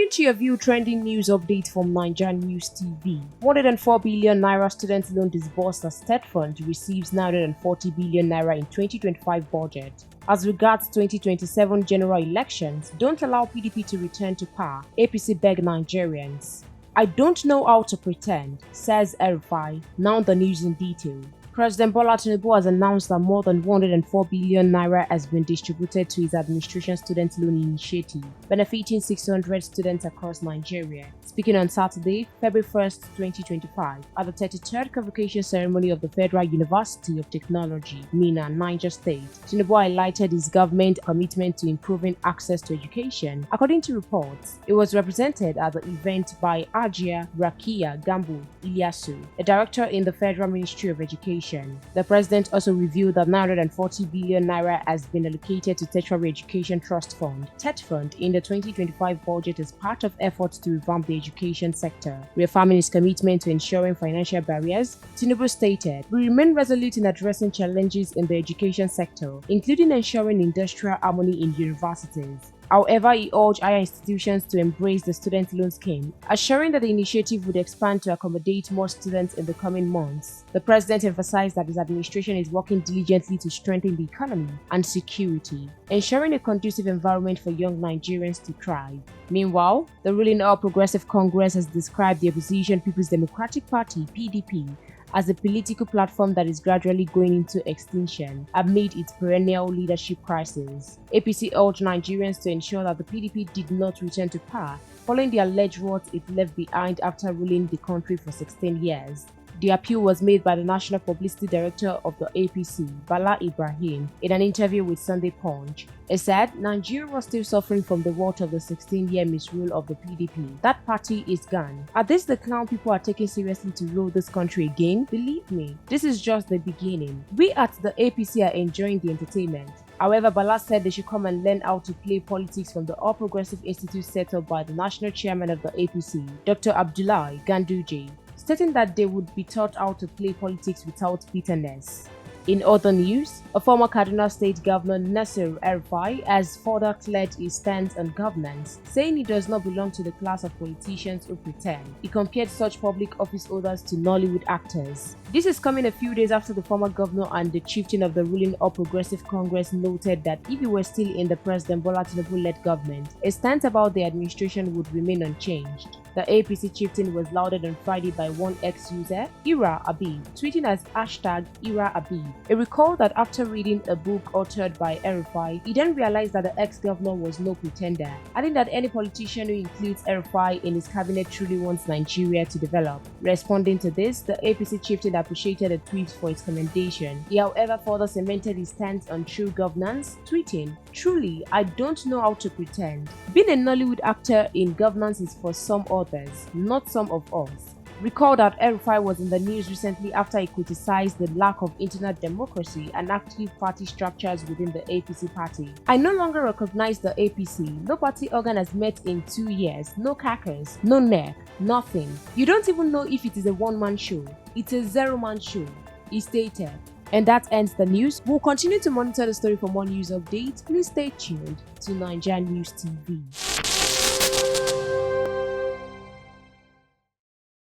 Bringing to your view trending news updates from NaijaNews TV. 104 billion naira student loan disbursed as TETFund receives 940 billion naira in 2025 budget. As regards 2027 general elections, don't allow PDP to return to power, APC beg Nigerians. I don't know how to pretend, says El-Rufai. Now the news in detail. President Bola Tinubu has announced that more than 104 billion naira has been distributed to his administration student loan initiative, benefiting 600 students across Nigeria. Speaking on Saturday, February 1st, 2025, at the 33rd convocation ceremony of the Federal University of Technology, Minna, Niger State, Tinubu highlighted his government commitment to improving access to education. According to reports, it was represented at the event by Ajia Rakia Gambo Ilyasu, a director in the Federal Ministry of Education. The president also revealed that 940 billion naira has been allocated to Tertiary Education Trust Fund (TETFund) in the 2025 budget as part of efforts to revamp the education sector. Reaffirming his commitment to ensuring financial barriers, Tinubu stated, "We remain resolute in addressing challenges in the education sector, including ensuring industrial harmony in universities." However, he urged higher institutions to embrace the student loan scheme, assuring that the initiative would expand to accommodate more students in the coming months. The president emphasized that his administration is working diligently to strengthen the economy and security, ensuring a conducive environment for young Nigerians to thrive. Meanwhile, the ruling All Progressive Congress has described the opposition People's Democratic Party (PDP) as a political platform that is gradually going into extinction amid its perennial leadership crisis. APC urged Nigerians to ensure that the PDP did not return to power following the alleged rot it left behind after ruling the country for 16 years. The appeal was made by the National Publicity Director of the APC, Bala Ibrahim, in an interview with Sunday Punch. He said Nigeria was still suffering from the rot of the 16-year misrule of the PDP. That party is gone. Are this the clown people are taking seriously to rule this country again? Believe me, this is just the beginning. We at the APC are enjoying the entertainment. However, Bala said they should come and learn how to play politics from the All Progressive Institute set up by the national chairman of the APC, Dr. Abdullahi Ganduje, stating that they would be taught how to play politics without bitterness. In other news, a former Kaduna State Governor Nasir El-Rufai has further cleared his stance on governance, saying he does not belong to the class of politicians who pretend. He compared such public office holders to Nollywood actors. This is coming a few days after the former governor and the chieftain of the ruling All Progressive Congress noted that if he were still in the President Bola Tinubu-led government, his stance about the administration would remain unchanged. The APC chieftain was lauded on Friday by one ex-user, Ira Abib, tweeting as #IraAbib. He recalled that after reading a book authored by El-Rufai, he then realized that the ex-governor was no pretender, adding that any politician who includes El-Rufai in his cabinet truly wants Nigeria to develop. Responding to this, the APC chieftain appreciated the tweet for its commendation. He, however, further cemented his stance on true governance, tweeting, "Truly, I don't know how to pretend. Being a Nollywood actor in governance is for some others, not some of us." Recall that El-Rufai was in the news recently after he criticized the lack of internal democracy and active party structures within the APC party. "I no longer recognize the APC. No party organ has met in 2 years, no caucus, no NEC, nothing. You don't even know if it is a one-man show. It's a zero-man show," he stated. And that ends the news. We'll continue to monitor the story for more news updates. Please stay tuned to NaijaNews TV.